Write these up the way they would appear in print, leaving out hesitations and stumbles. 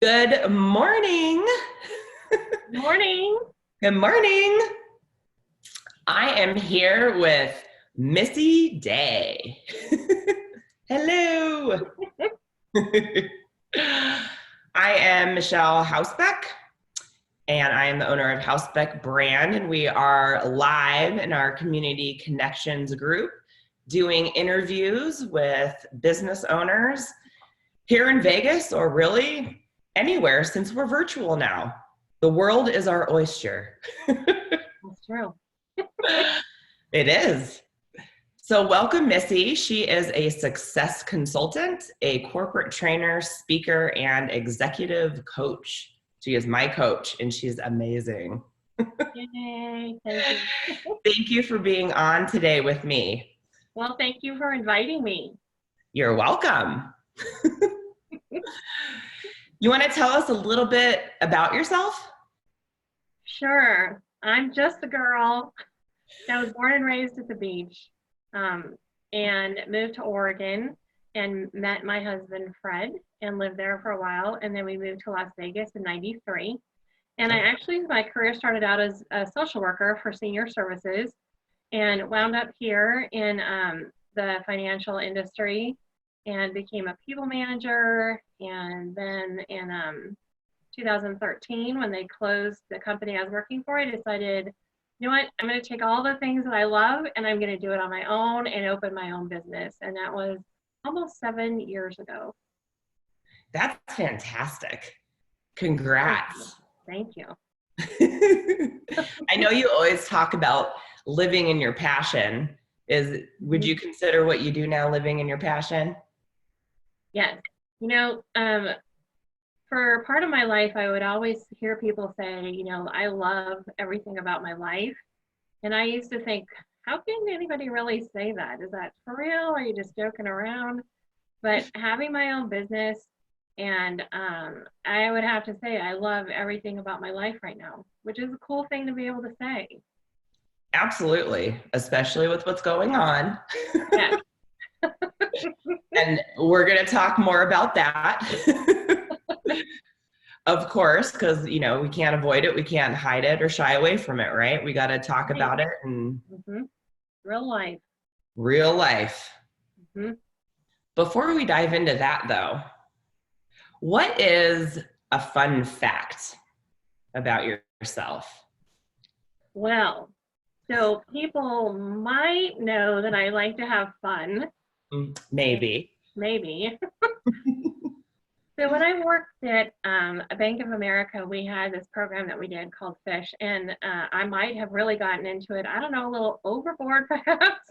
Good morning. Morning. Good morning. I am here with Missy Day. Hello. I am Michelle Hausbeck, and I am the owner of Hausbeck brand, and we are live in our community connections group doing interviews with business owners here in Vegas, or really anywhere, since we're virtual now. The world is our oyster. That's true. It is. So welcome, Missy. She is a success consultant, a corporate trainer, speaker, and executive coach. She is my coach, and she's amazing. Yay. Thank you. Thank you for being on today with me. Well, thank you for inviting me. You're welcome. You want to tell us a little bit about yourself? Sure. I'm just a girl that was born and raised at the beach, and moved to Oregon and met my husband, Fred, and lived there for a while. And then we moved to Las Vegas in 93. And my career started out as a social worker for senior services and wound up here in the financial industry and became a people manager. And then in 2013, when they closed the company I was working for, I decided, you know what, I'm going to take all the things that I love and I'm going to do it on my own and open my own business. And that was almost 7 years ago. That's fantastic. Congrats. Thank you. I know you always talk about living in your passion. Would you consider what you do now living in your passion? Yes. You know, for part of my life, I would always hear people say, you know, I love everything about my life. And I used to think, how can anybody really say that? Is that for real? Or are you just joking around? But having my own business, and I would have to say, I love everything about my life right now, which is a cool thing to be able to say. Absolutely, especially with what's going on. Yes. And we're going to talk more about that. Of course, because, you know, we can't avoid it. We can't hide it or shy away from it, right? We got to talk about it. And Real life. Real life. Before we dive into that, though, what is a fun fact about yourself? Well, so people might know that I like to have fun. Maybe. So when I worked at a Bank of America, we had this program that we did called Fish, and I might have really gotten into it. I don't know, a little overboard perhaps,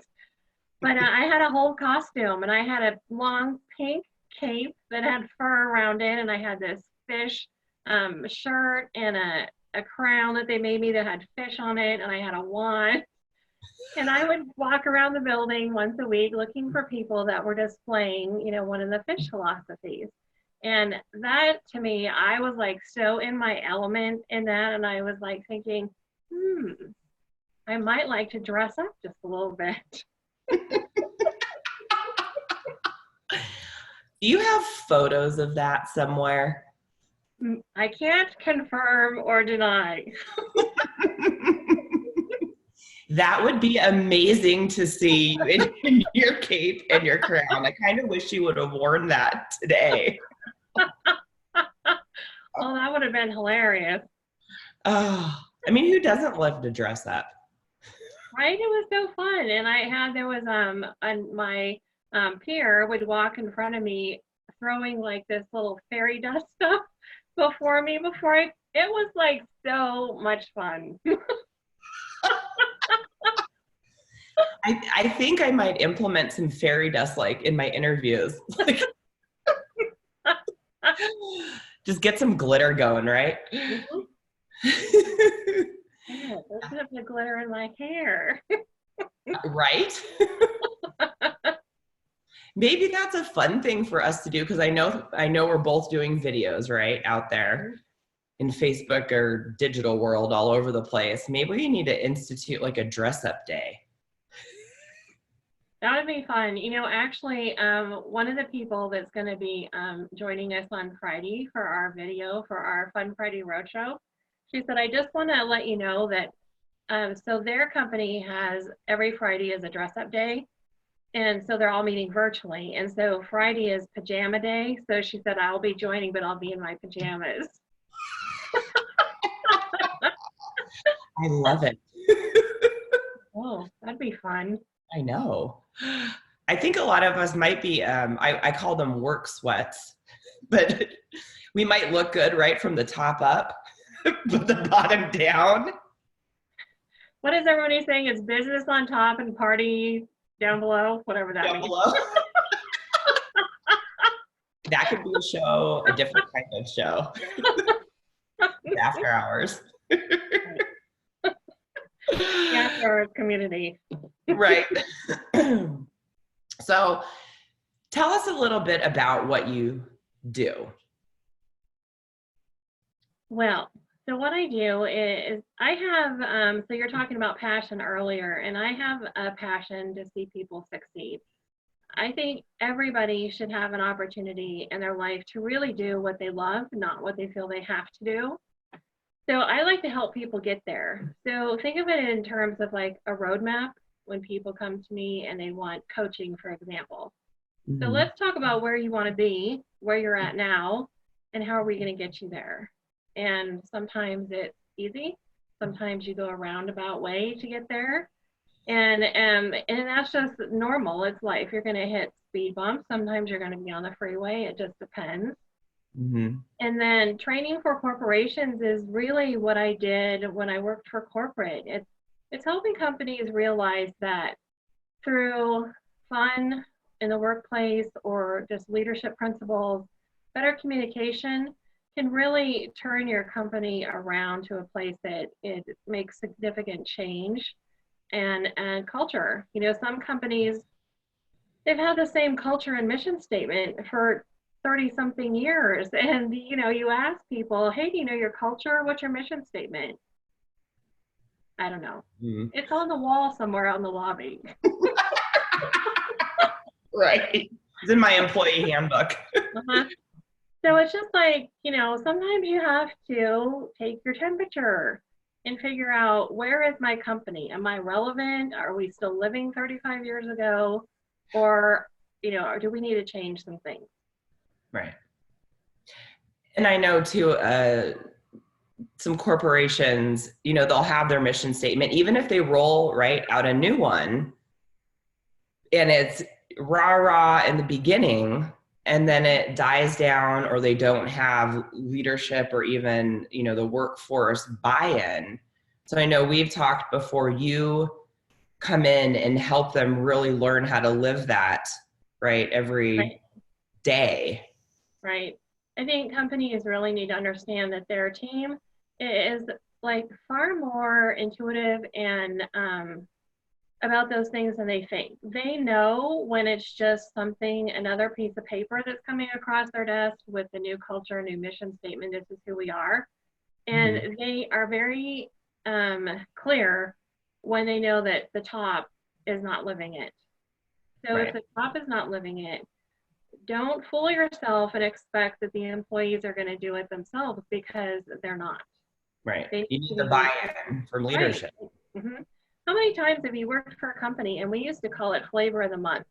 but I had a whole costume, and I had a long pink cape that had fur around it, and I had this fish shirt and a crown that they made me that had fish on it, and I had a wand. And I would walk around the building once a week looking for people that were displaying, you know, one of the fish philosophies. And that, to me, I was like so in my element in that, and I was like thinking, I might like to dress up just a little bit. Do you have photos of that somewhere? I can't confirm or deny. That would be amazing to see you in your cape and your crown. I kind of wish you would have worn that today. Oh, that would have been hilarious. Oh, I mean, who doesn't love to dress up? Right? It was so fun. And there was my peer would walk in front of me throwing like this little fairy dust stuff before me it was like so much fun. I think I might implement some fairy dust like in my interviews. Like, just get some glitter going, right? Yeah, there's a bit of glitter in my hair. Right? Maybe that's a fun thing for us to do, because I know we're both doing videos, right, out there in Facebook or digital world all over the place. Maybe we need to institute like a dress up day. That would be fun. Actually, one of the people that's going to be joining us on Friday for our video for our Fun Friday Roadshow, she said, I just want to let you know that so their company has every Friday is a dress up day. And so they're all meeting virtually. And so Friday is pajama day. So she said, I'll be joining, but I'll be in my pajamas. I love it. Oh, that'd be fun. I know. I think a lot of us might be, I call them work sweats, but we might look good right from the top up, but the bottom down. What is everybody saying? It's business on top and party down below, whatever that Down means. below. That could be a show, a different kind of show. After hours. After hours community. Right. So tell us a little bit about what you do. Well, so what I do is I have, so you're talking about passion earlier, and I have a passion to see people succeed. I think everybody should have an opportunity in their life to really do what they love, not what they feel they have to do. So I like to help people get there. So think of it in terms of like a roadmap when people come to me and they want coaching, for example. So let's talk about where you want to be, where you're at now, and how are we going to get you there. And sometimes it's easy. Sometimes you go a roundabout way to get there. And that's just normal. It's life. You're going to hit speed bumps. Sometimes you're going to be on the freeway. It just depends. Mm-hmm. And then training for corporations is really what I did when I worked for corporate. It's helping companies realize that through fun in the workplace or just leadership principles, better communication can really turn your company around to a place that it makes significant change and culture. Some companies, they've had the same culture and mission statement for 30 something years. And, you ask people, hey, do you know your culture? What's your mission statement? I don't know. Mm-hmm. It's on the wall somewhere out in the lobby. Right. It's in my employee handbook. Uh-huh. So it's just like, sometimes you have to take your temperature and figure out, where is my company? Am I relevant? Are we still living 35 years ago? Or, or do we need to change some things? Right. And I know too, some corporations, they'll have their mission statement, even if they roll right out a new one and it's rah in the beginning, and then it dies down, or they don't have leadership or even, the workforce buy-in. So I know we've talked before, you come in and help them really learn how to live that, right, every day. Right. I think companies really need to understand that their team is like far more intuitive and about those things than they think. They know when it's just something, another piece of paper that's coming across their desk with the new culture, new mission statement, this is who we are. And mm-hmm. They are very clear when they know that the top is not living it. So if the top is not living it, don't fool yourself and expect that the employees are going to do it themselves, because they're not. Right. You need the buy-in from leadership. Right. Mm-hmm. How many times have you worked for a company, and we used to call it flavor of the month?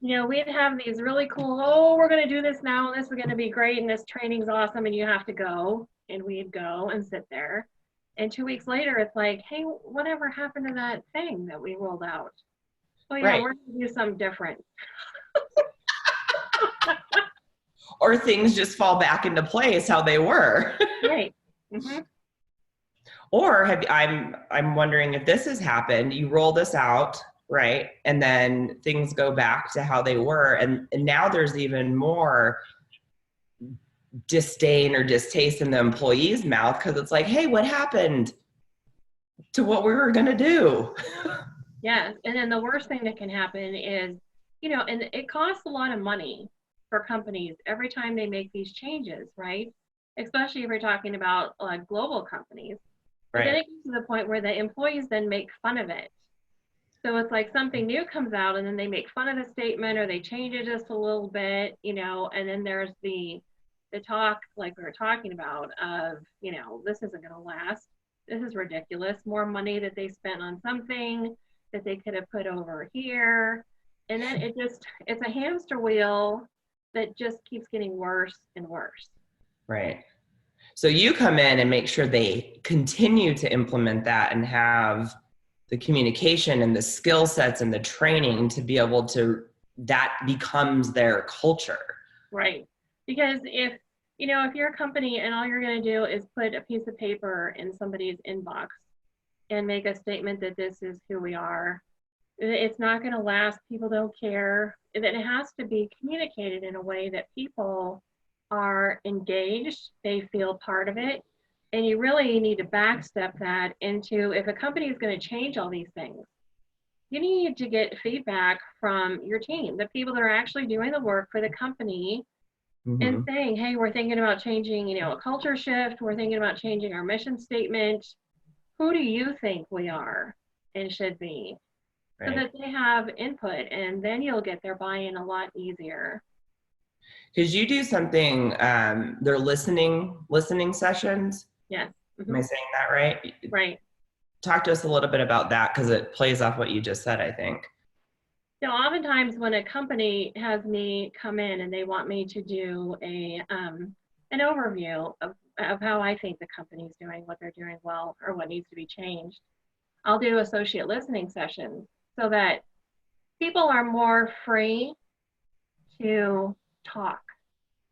We'd have these really cool, we're going to do this now, and this is going to be great, and this training's awesome, and you have to go. And we'd go and sit there. And 2 weeks later, it's like, hey, whatever happened to that thing that we rolled out? Oh, yeah, we're going to do something different. Or things just fall back into place how they were. Right. Mm-hmm. Or I'm wondering if this has happened, you roll this out, right? And then things go back to how they were. And now there's even more disdain or distaste in the employee's mouth, because it's like, hey, what happened to what we were going to do? Yes. And then the worst thing that can happen is, and it costs a lot of money for companies every time they make these changes, right? Especially if we're talking about global companies. But then it gets to the point where the employees then make fun of it. So it's like something new comes out and then they make fun of the statement or they change it just a little bit, and then there's the talk like we were talking about of, this isn't going to last. This is ridiculous. More money that they spent on something that they could have put over here. And then it's a hamster wheel that just keeps getting worse and worse. Right. So you come in and make sure they continue to implement that and have the communication and the skill sets and the training to be able to, that becomes their culture. Right. Because if you're a company and all you're going to do is put a piece of paper in somebody's inbox and make a statement that this is who we are, it's not going to last. People don't care. It has to be communicated in a way that people are engaged, they feel part of it. And you really need to backstep that into, if a company is going to change all these things, you need to get feedback from your team, the people that are actually doing the work for the company, and saying, hey, we're thinking about changing, a culture shift. We're thinking about changing our mission statement. Who do you think we are and should be? Right. So that they have input, and then you'll get their buy-in a lot easier. Because you do something, they're listening sessions. Yes. Am I saying that right? Right. Talk to us a little bit about that, because it plays off what you just said, I think. So oftentimes when a company has me come in and they want me to do an overview of how I think the company's doing, what they're doing well, or what needs to be changed, I'll do associate listening sessions so that people are more free to talk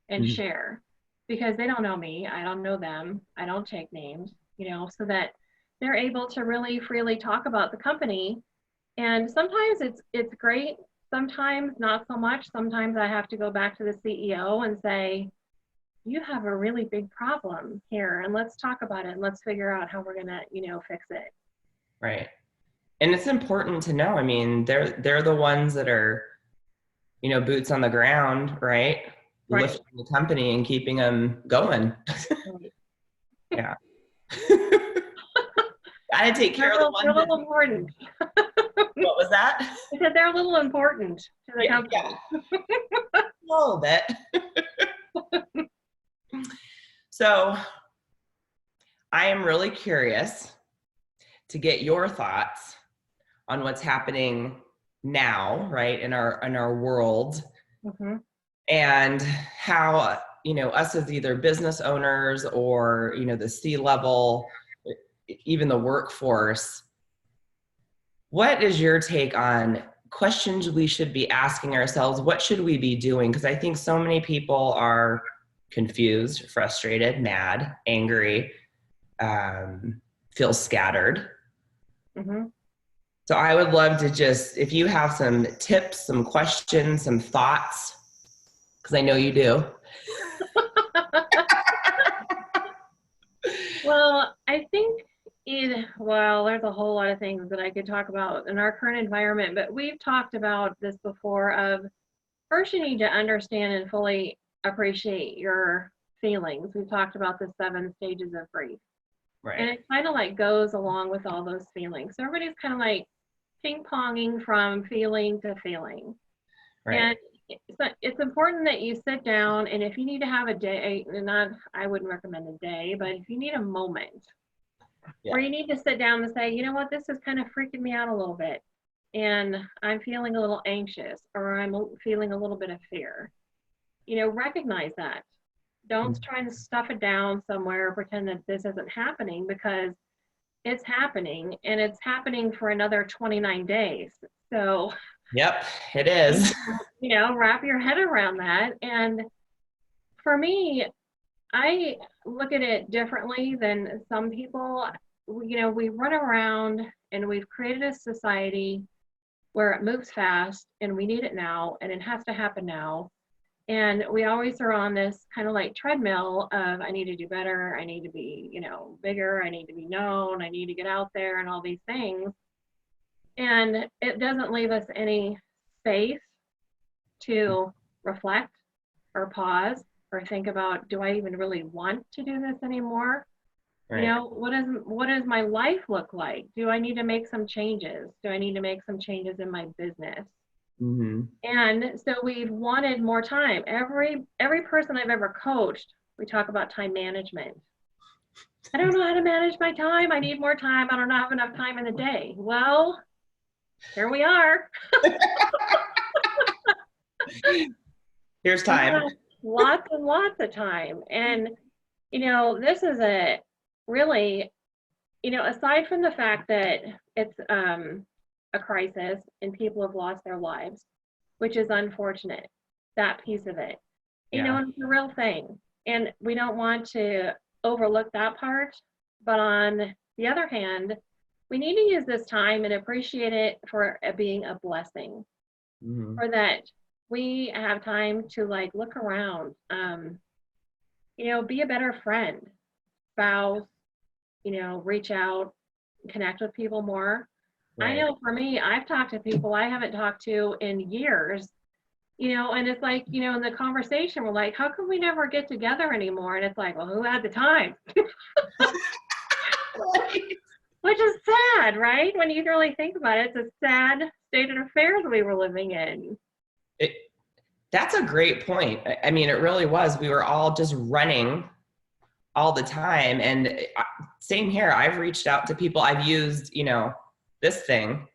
and share, because they don't know me, I don't know them, I don't take names, so that they're able to really freely talk about the company. And sometimes it's great, sometimes not so much. Sometimes I have to go back to the CEO and say, you have a really big problem here, and let's talk about it, and let's figure out how we're gonna, fix it. Right. And it's important to know, I mean, they're the ones that are, boots on the ground, right? Right. Lifting the company and keeping them going. Right. Yeah. Gotta take care of the ones. They're a little important. What was that? Because they're a little important to the company. Yeah. A little bit. So I am really curious to get your thoughts on what's happening now, right, in our world, and how, us as either business owners or, the C-level, even the workforce, what is your take on questions we should be asking ourselves? What should we be doing? Because I think so many people are confused, frustrated, mad, angry, feel scattered. So I would love to just, if you have some tips, some questions, some thoughts, because I know you do. Well, I think there's a whole lot of things that I could talk about in our current environment, but we've talked about this before of, first you need to understand and fully appreciate your feelings. We've talked about the 7 stages of grief. Right. And it kind of like goes along with all those feelings. So everybody's kind of like ping-ponging from feeling to feeling. Right. And it's important that you sit down, and if you need to have a day, I wouldn't recommend a day, but if you need a moment where you need to sit down and say, you know what, this is kind of freaking me out a little bit, and I'm feeling a little anxious, or I'm feeling a little bit of fear, recognize that. Don't try to stuff it down somewhere or pretend that this isn't happening, because it's happening, and it's happening for another 29 days. So yep, it is. Wrap your head around that. And for me, I look at it differently than some people. We run around and we've created a society where it moves fast and we need it now and it has to happen now. And we always are on this kind of like treadmill of, I need to do better, I need to be, bigger, I need to be known, I need to get out there and all these things. And it doesn't leave us any space to reflect or pause or think about, do I even really want to do this anymore? You Right. know, what does my life look like? Do I need to make some changes? Do I need to make some changes in my business? Mm-hmm. And so we've wanted more time. Every person I've ever coached, we talk about time management. I don't know how to manage my time. I need more time. I don't have enough time in the day. Well, here we are. Here's We time. have lots and lots of time. And, this is a really, aside from the fact that it's a crisis and people have lost their lives, which is unfortunate, that piece of it, Yeah. it's a real thing. And we don't want to overlook that part. But on the other hand, we need to use this time and appreciate it for being a blessing, Mm-hmm. for that we have time to like look around, be a better friend, spouse, reach out, connect with people more. I Right. know for me, I've talked to people I haven't talked to in years, and it's like, in the conversation, we're like, how come we never get together anymore? And it's like, well, who had the time? Right. Which is sad, right? When you really think about it, it's a sad state of affairs we were living in. It, that's a great point. I mean, it really was. We were all just running all the time. And same here. I've reached out to people. I've used, this thing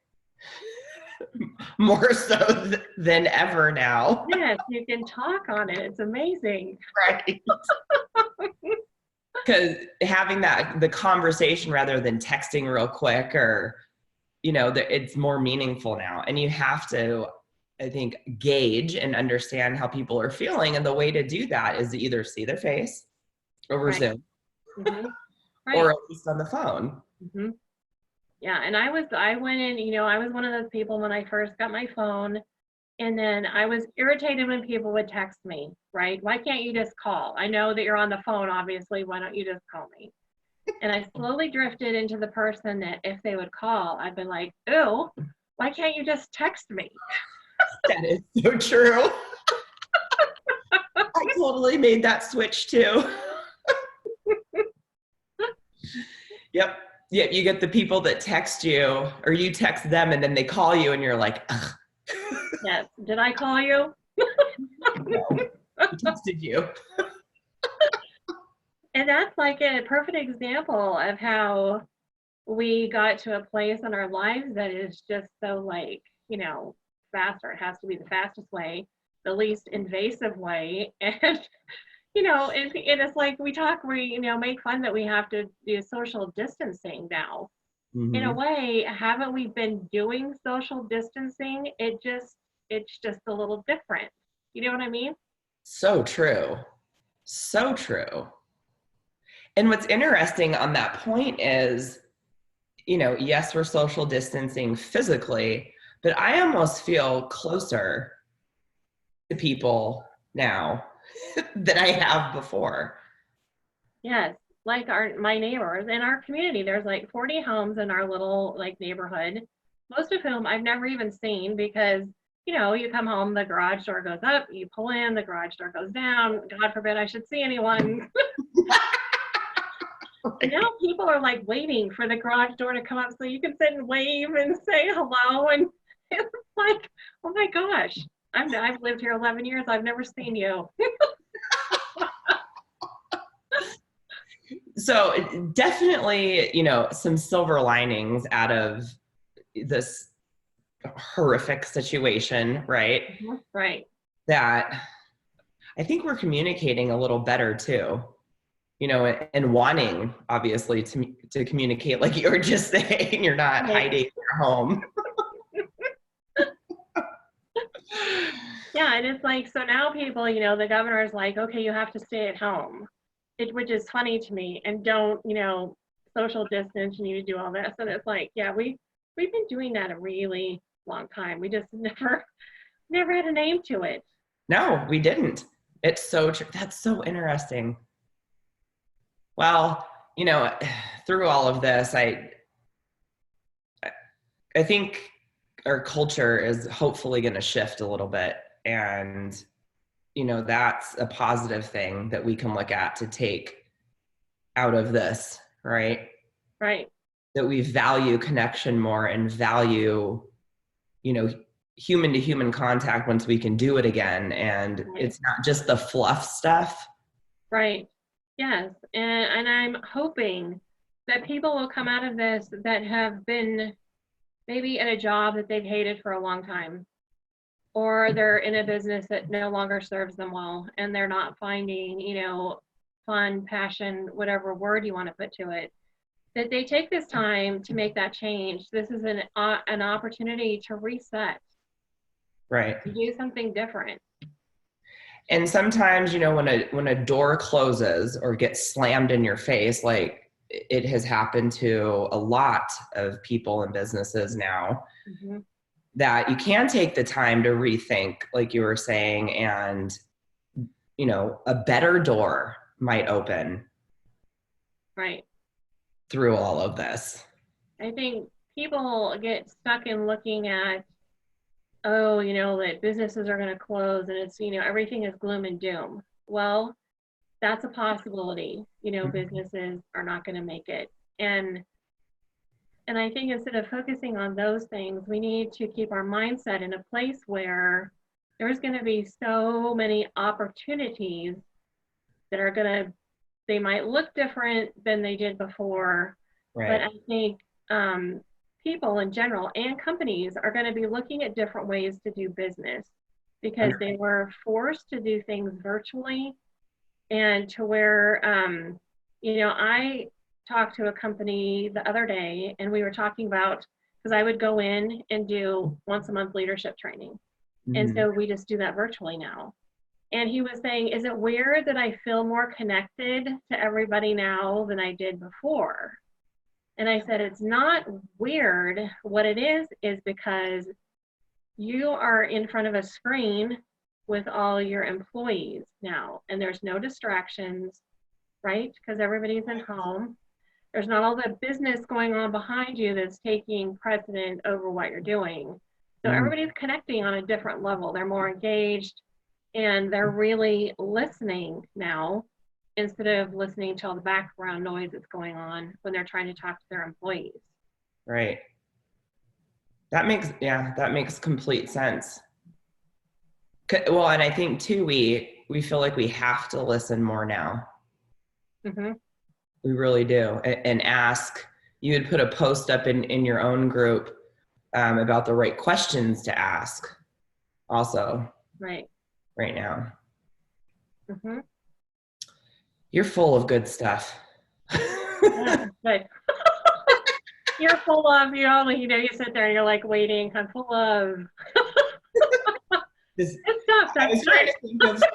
more so than ever now. Yes, you can talk on it. It's amazing. Right. Because having the conversation rather than texting real quick or, it's more meaningful now. And you have to, I think, gauge and understand how people are feeling. And the way to do that is to either see their face over Right. Zoom Mm-hmm. Right. or at least on the phone. Mm-hmm. Yeah. And I went in, I was one of those people when I first got my phone. And then I was irritated when people would text me, right? Why can't you just call? I know that you're on the phone, obviously. Why don't you just call me? And I slowly drifted into the person that if they would call, I'd been like, ooh, why can't you just text me? That is so true. I totally made that switch too. Yep. Yeah, you get the people that text you or you text them and then they call you and you're like, ugh. Yes. Did I call you? No, I texted you. And that's like a perfect example of how we got to a place in our lives that is just so like, faster. It has to be the fastest way, the least invasive way. And, and it's like we make fun that we have to do social distancing now. In a Mm-hmm. way, haven't we been doing social distancing? It's just a little different. You know what I mean? So true. So true. And what's interesting on that point is, yes, we're social distancing physically, but I almost feel closer to people now than I have before. Yes. Like my neighbors in our community, there's like 40 homes in our little like neighborhood, most of whom I've never even seen because you come home, the garage door goes up, you pull in, the garage door goes down. God forbid I should see anyone. And now people are like waiting for the garage door to come up so you can sit and wave and say hello. And it's like, oh my gosh, I've lived here 11 years. I've never seen you. So definitely, some silver linings out of this horrific situation, right? Right. That I think we're communicating a little better too, and wanting obviously to communicate like you were just saying, you're not Right. hiding in your home. Yeah, and it's like, so now people, the governor's like, okay, you have to stay at home, which is funny to me, and don't, social distance, you need to do all this. And it's like, yeah, we've been doing that a really long time. We just never had a name to it. No, we didn't. It's so true. That's so interesting. Well, through all of this, I think our culture is hopefully going to shift a little bit. And, that's a positive thing that we can look at to take out of this, right? Right. That we value connection more and value, you know, human to human contact once we can do it again. And Right. it's not just the fluff stuff. Right. Yes. And I'm hoping that people will come out of this that have been maybe in a job that they've hated for a long time, or they're in a business that no longer serves them well, and they're not finding, fun, passion, whatever word you want to put to it, that they take this time to make that change. This is an opportunity to reset, Right. to do something different. And sometimes, when a door closes or gets slammed in your face, like it has happened to a lot of people and businesses now, Mm-hmm. that you can take the time to rethink, like you were saying, and, a better door might open Right. through all of this. I think people get stuck in looking at, oh, that businesses are going to close and it's, everything is gloom and doom. Well, that's a possibility. Businesses are not going to make it. And I think instead of focusing on those things, we need to keep our mindset in a place where there's going to be so many opportunities that are they might look different than they did before. Right. But I think people in general and companies are going to be looking at different ways to do business, because they were forced to do things virtually, and to where, I talked to a company the other day, and we were talking about, because I would go in and do once a month leadership training. Mm-hmm. And so we just do that virtually now. And he was saying, is it weird that I feel more connected to everybody now than I did before? And I said, it's not weird. What it is because you are in front of a screen with all your employees now, and there's no distractions, right? Because everybody's in home. There's not all the business going on behind you that's taking precedent over what you're doing. So everybody's connecting on a different level. They're more engaged, and they're really listening now, instead of listening to all the background noise that's going on when they're trying to talk to their employees. Right. That makes complete sense. Well, and I think too, we feel like we have to listen more now. Mm-hmm. We really do. And ask. You had put a post up in your own group about the right questions to ask also. Right now. Mm-hmm. You're full of good stuff. Yeah, good. You're full of, you sit there and you're like waiting. I'm full of good stuff. I was trying to think of some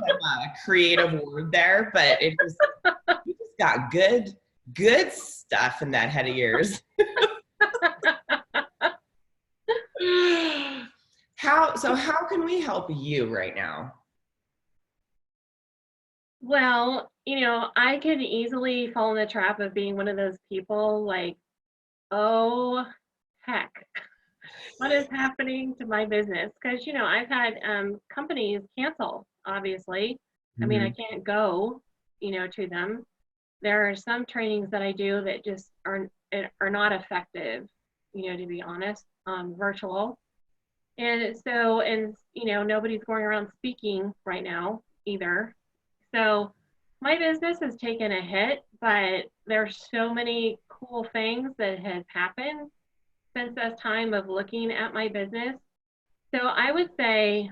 creative word there, but you just got good stuff in that head of yours. How can we help you right now? Well, I could easily fall in the trap of being one of those people like, oh, heck, what is happening to my business? Because, I've had companies cancel, obviously. Mm-hmm. I mean, I can't go, to them. There are some trainings that I do that just are not effective, to be honest, virtual. And so, nobody's going around speaking right now either. So my business has taken a hit, but there's so many cool things that have happened since that time of looking at my business. So I would say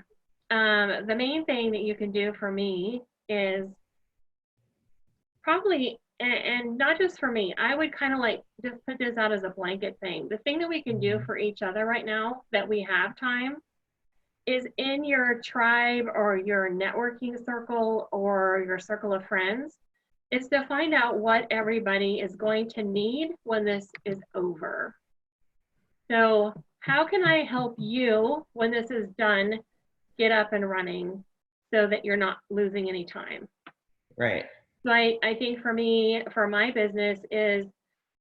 the main thing that you can do for me is probably, and not just for me, I would kind of like just put this out as a blanket thing. The thing that we can do for each other right now that we have time is in your tribe or your networking circle or your circle of friends, is to find out what everybody is going to need when this is over. So how can I help you when this is done get up and running so that you're not losing any time? Right. So I think for me, for my business, is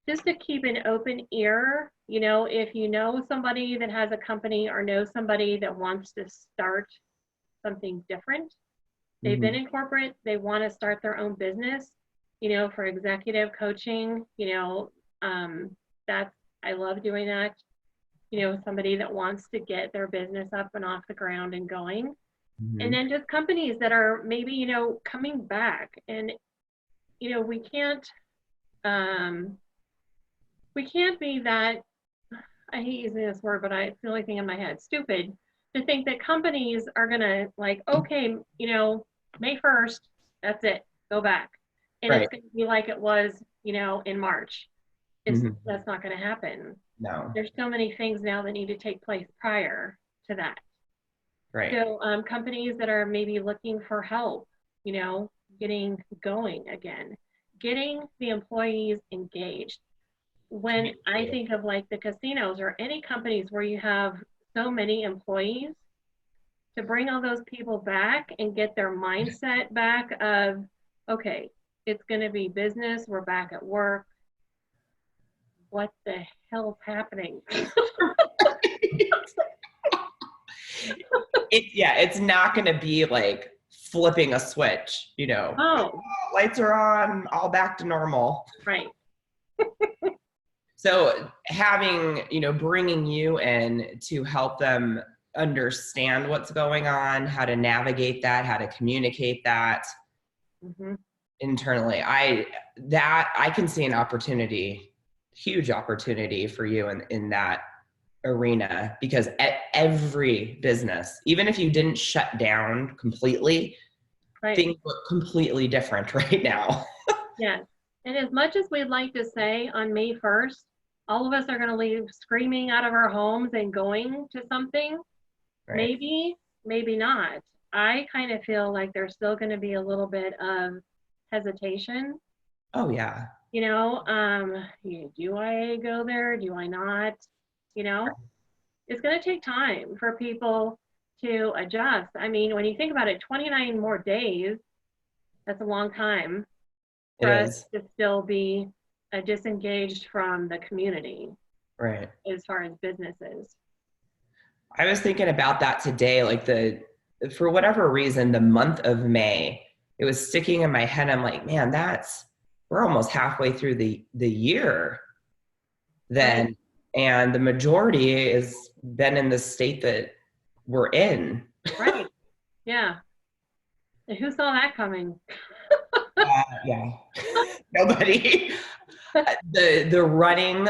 just to keep an open ear. If you know somebody that has a company or know somebody that wants to start something different, they've been in corporate, they want to start their own business, for executive coaching, I love doing that. Somebody that wants to get their business up and off the ground and going. And then just companies that are maybe, coming back and, we can't be that, I hate using this word, but it's the only thing in my head, stupid, to think that companies are going to okay, May 1st, that's it, go back. And Right. it's going to be like it was, in March. That's not going to happen. No. There's so many things now that need to take place prior to that. Right. So companies that are maybe looking for help, getting going again, getting the employees engaged. When I think of the casinos or any companies where you have so many employees, to bring all those people back and get their mindset back of, okay, it's going to be business, we're back at work. What the hell's happening? It's not going to be like flipping a switch, Oh, lights are on, all back to normal. Right. So having, bringing you in to help them understand what's going on, how to navigate that, how to communicate that internally, I can see an opportunity, huge opportunity for you in that arena, because every business, even if you didn't shut down completely, things look completely different right now. Yes. And as much as we'd like to say on May 1st, all of us are going to leave screaming out of our homes and going to something, maybe not. I kind of feel like there's still going to be a little bit of hesitation. Oh, yeah. Do I go there? Do I not? It's going to take time for people to adjust. I mean, when you think about it, 29 more days, that's a long time for us to still be disengaged from the community. Right. As far as businesses. I was thinking about that today, for whatever reason, the month of May, it was sticking in my head. I'm like, man, we're almost halfway through the year then. Right. And the majority has been in the state that we're in. Right. Yeah. And who saw that coming? Yeah. Nobody. The running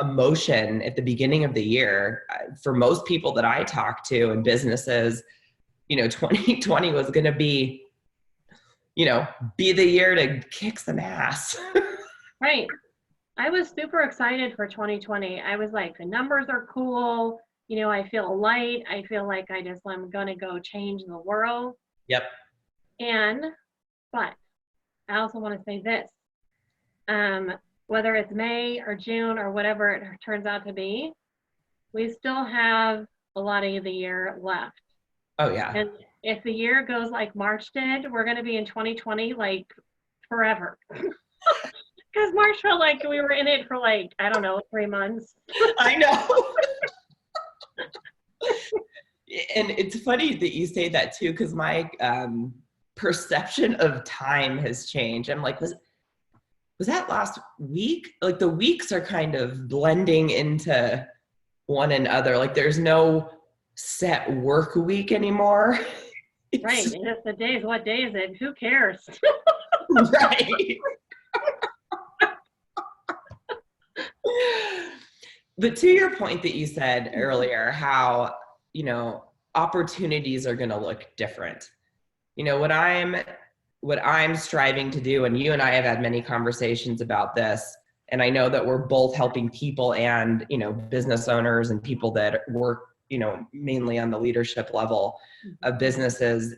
emotion at the beginning of the year, for most people that I talk to in businesses, 2020 was going to be the year to kick some ass. Right. I was super excited for 2020. I was like, the numbers are cool. I feel light. I feel like I'm going to go change the world. Yep. But I also want to say this. Whether it's May or June or whatever it turns out to be, we still have a lot of the year left. Oh, yeah. And if the year goes like March did, we're going to be in 2020 like forever. Because March felt like we were in it for 3 months. I know. And it's funny that you say that too, because my perception of time has changed. I'm like, was that last week? Like the weeks are kind of blending into one another. Like there's no set work week anymore. Right. And just the days, what day is it? Who cares? Right. But to your point that you said earlier, how, opportunities are going to look different. What I'm striving to do, and you and I have had many conversations about this, and I know that we're both helping people and, business owners and people that work, mainly on the leadership level of businesses.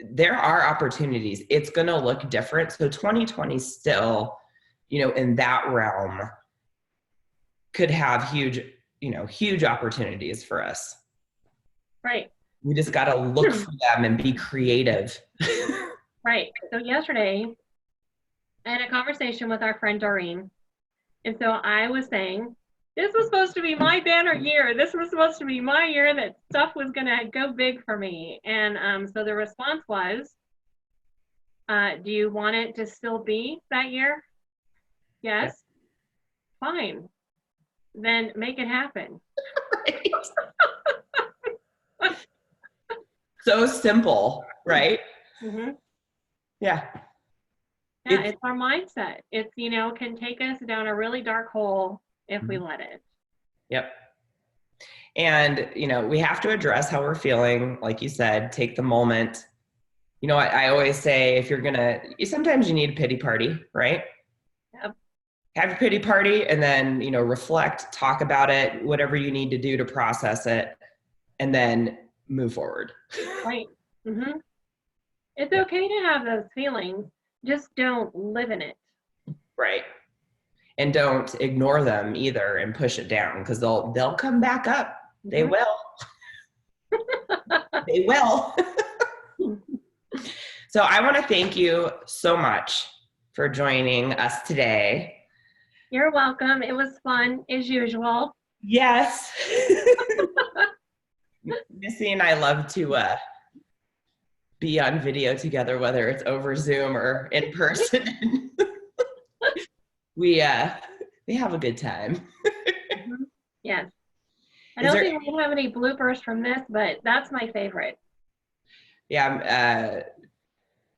There are opportunities. It's going to look different. So 2020 still, in that realm could have huge opportunities for us. Right. We just got to look for them and be creative. Right. So yesterday, I had a conversation with our friend Doreen. And so I was saying, this was supposed to be my banner year. This was supposed to be my year that stuff was going to go big for me. And so the response was, Do you want it to still be that year? Yes. Fine. Then make it happen. Right. So simple, right? Mm-hmm. Yeah. Yeah, it's our mindset. It's, can take us down a really dark hole if we let it. Yep. And, we have to address how we're feeling. Like you said, take the moment. I always say, if you're sometimes you need a pity party, right? Yep. Have a pity party and then, reflect, talk about it, whatever you need to do to process it, and then move forward. Right. Mm-hmm. It's okay to have those feelings. Just don't live in it. Right. And don't ignore them either and push it down, because they'll come back up. They will. They will. So I want to thank you so much for joining us today. You're welcome. It was fun as usual. Yes. Missy and I love to be on video together, whether it's over Zoom or in person. We have a good time. Yes. I don't think we have any bloopers from this, but that's my favorite. Yeah,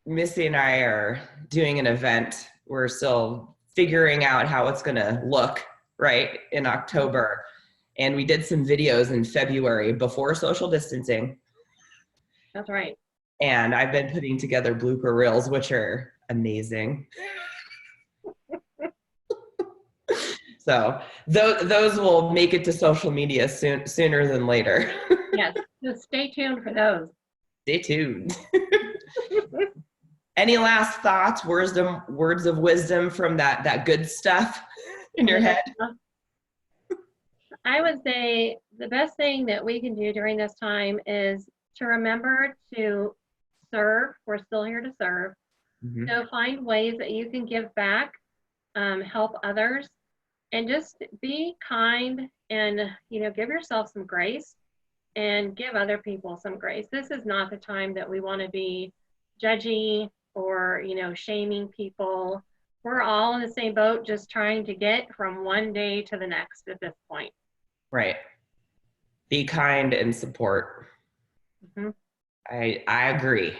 Missy and I are doing an event. We're still figuring out how it's going to look, right, in October. And we did some videos in February before social distancing. That's right. And I've been putting together blooper reels, which are amazing. So those will make it to social media sooner than later. Yes, just stay tuned for those. Stay tuned. Any last thoughts, words of wisdom from that good stuff in your head? I would say the best thing that we can do during this time is to remember to serve. We're still here to serve. Mm-hmm. So find ways that you can give back, help others, and just be kind and, give yourself some grace and give other people some grace. This is not the time that we want to be judgy or, shaming people. We're all in the same boat, just trying to get from one day to the next at this point. Right. Be kind and support. Mm-hmm. I agree.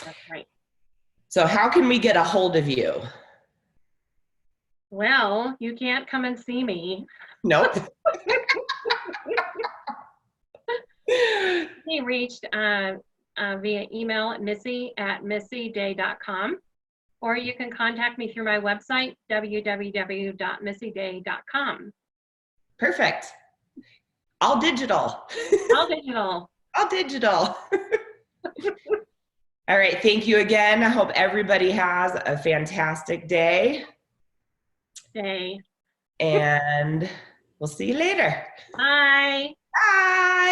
That's right. So how can we get a hold of you? Well, you can't come and see me. Nope. He reached via email at missy@missyday.com, or you can contact me through my website, www.missyday.com. Perfect. All digital. All digital. All digital. All right. Thank you again. I hope everybody has a fantastic day. And we'll see you later. Bye. Bye.